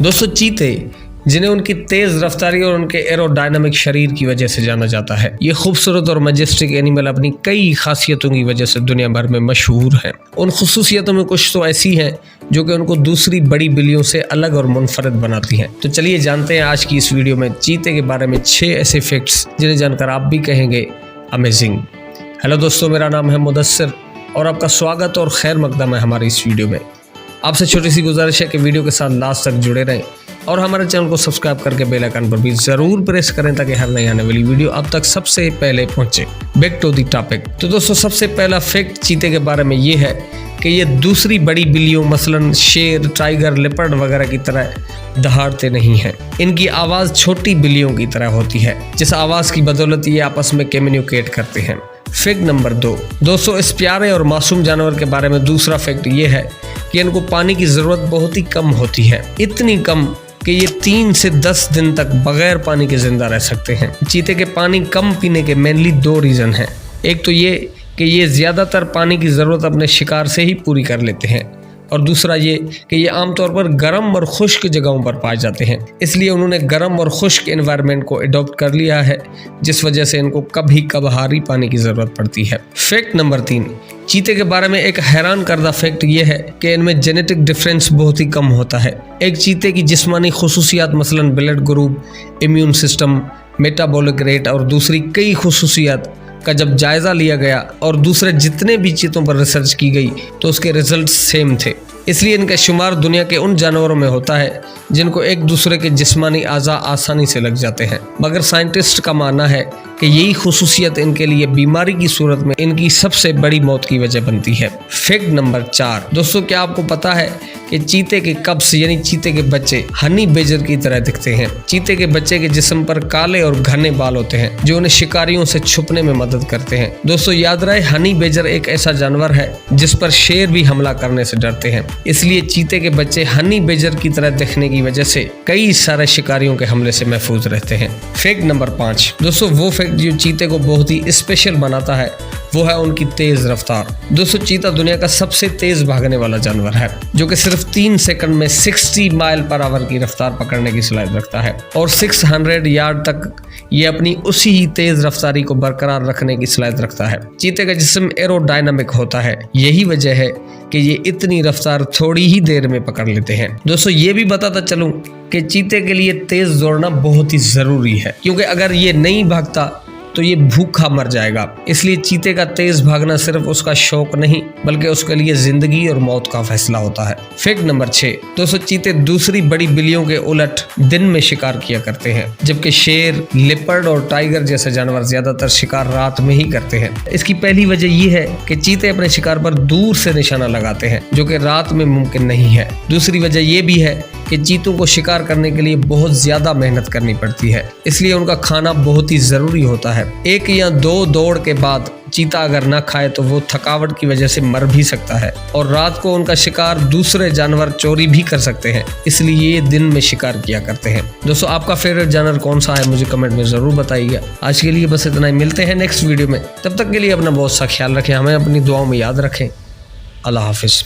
दोस्तों चीते, जिन्हें उनकी तेज रफ्तारी और उनके एरोडायनामिक शरीर की वजह से जाना जाता है, ये खूबसूरत और मैजेस्टिक एनिमल अपनी कई खासियतों की वजह से दुनिया भर में मशहूर हैं। उन खुसूसियतों में कुछ तो ऐसी हैं जो कि उनको दूसरी बड़ी बिल्लियों से अलग और मुनफरद बनाती हैं। तो चलिए जानते हैं आज की इस वीडियो में चीते के बारे में 6 ऐसे फैक्ट्स जिन्हें जानकर आप भी कहेंगे अमेजिंग। हेलो दोस्तों, मेरा नाम है मुदस्सिर और आपका स्वागत और खैर मकदम है हमारी इस वीडियो में। आपसे छोटी सी गुजारिश है कि वीडियो के साथ लास्ट तक जुड़े रहें और हमारे चैनल को सब्सक्राइब करके बेल आइकन पर भी ज़रूर प्रेस करें ताकि हर नई आने वाली वीडियो आप तक सबसे पहले पहुंचे। Back to the topic. तो दोस्तों सबसे पहला फैक्ट चीते के बारे में ये है कि ये दूसरी बड़ी बिल्लियों मसलन शेर, टाइगर, लेपर्ड वगैरह की तरह दहाड़ते नहीं हैं। इनकी आवाज़ छोटी बिल्लियों की तरह होती है, जिस आवाज़ की बदौलत ये आपस में कम्युनिकेट करते हैं। Fact number 2। दोस्तों इस प्यारे और मासूम जानवर के बारे में दूसरा फैक्ट ये है कि इनको पानी की ज़रूरत बहुत ही कम होती है, इतनी कम कि ये 3 से 10 दिन तक बगैर पानी के जिंदा रह सकते हैं। चीते के पानी कम पीने के मेनली 2 रीज़न हैं। एक तो ये कि ये ज़्यादातर पानी की ज़रूरत अपने शिकार से ही पूरी कर लेते हैं, और दूसरा ये कि ये आमतौर पर गर्म और खुश्क जगहों पर पाए जाते हैं, इसलिए उन्होंने गर्म और खुश्क एनवायरनमेंट को अडॉप्ट कर लिया है, जिस वजह से इनको कभी कभार ही पानी की ज़रूरत पड़ती है। Fact number 3। चीते के बारे में एक हैरान करदा फैक्ट ये है कि इनमें जेनेटिक डिफरेंस बहुत ही कम होता है। एक चीते की जिस्मानी खुसूसियात मसलन blood group, immune system, metabolic rate और दूसरी कई खुसूसियात का जब जायज़ा लिया गया और दूसरे जितने भी चीतों पर रिसर्च की गई तो उसके रिजल्ट सेम थे। इसलिए इनका शुमार दुनिया के उन जानवरों में होता है जिनको एक दूसरे के जिस्मानी आज़ा आसानी से लग जाते हैं, मगर साइंटिस्ट का मानना है कि यही खुसूसियत इनके लिए बीमारी की सूरत में इनकी सबसे बड़ी मौत की वजह बनती है। Fact number 4। दोस्तों क्या आपको पता है कि चीते के कब्स यानी चीते के बच्चे हनी बेजर की तरह दिखते हैं। चीते के बच्चे के जिस्म पर काले और घने बाल होते हैं जो उन्हें शिकारियों से छुपने में मदद करते हैं। दोस्तों याद रहे, हनी बेजर एक ऐसा जानवर है जिस पर शेर भी हमला करने से डरते हैं, इसलिए चीते के बच्चे हनी बेजर की तरह दिखने की वजह से कई सारे शिकारियों के हमले से महफूज रहते हैं। Fact number 5। दोस्तों वो फैक्ट जो चीते को बहुत ही स्पेशल बनाता है वो है उनकी तेज रफ्तार। दोस्तों चीता दुनिया का सबसे तेज भागने वाला जानवर है, जो कि सिर्फ 3 सेकंड में 60 माइल पर आवर की रफ्तार पकड़ने की सलाहियत रखता है, और 600 यार्ड तक ये अपनी उसी ही तेज रफ्तारी को बरकरार रखने की सलाहियत रखता है। चीते का जिस्म एरोडायनामिक होता है, यही वजह है कि ये इतनी रफ्तार थोड़ी ही देर में पकड़ लेते हैं। दोस्तों ये भी बताता चलूं कि चीते के लिए तेज दौड़ना बहुत ही जरूरी है, क्योंकि अगर ये नहीं भागता तो ये भूखा मर जाएगा। इसलिए चीते का तेज भागना सिर्फ उसका शौक नहीं बल्कि उसके लिए जिंदगी और मौत का फैसला होता है। Fact number 6। दोस्तों चीते दूसरी बड़ी बिल्लियों के उलट दिन में शिकार किया करते हैं, जबकि शेर, लेपर्ड और टाइगर जैसे जानवर ज्यादातर शिकार रात में ही करते हैं। इसकी पहली वजह यह है कि चीते अपने शिकार पर दूर से निशाना लगाते हैं, जो कि रात में मुमकिन नहीं है। दूसरी वजह यह भी है कि चीतों को शिकार करने के लिए बहुत ज्यादा मेहनत करनी पड़ती है, इसलिए उनका खाना बहुत ही जरूरी होता है। 1 या 2 दौड़ के बाद चीता अगर ना खाए तो वो थकावट की वजह से मर भी सकता है, और रात को उनका शिकार दूसरे जानवर चोरी भी कर सकते हैं, इसलिए ये दिन में शिकार किया करते हैं। दोस्तों आपका फेवरेट जानवर कौन सा है मुझे कमेंट में जरूर बताइएगा। आज के लिए बस इतना ही, मिलते हैं नेक्स्ट वीडियो में। तब तक के लिए अपना बहुत सा ख्याल रखें, हमें अपनी दुआओं में याद रखें। अल्लाह हाफिज।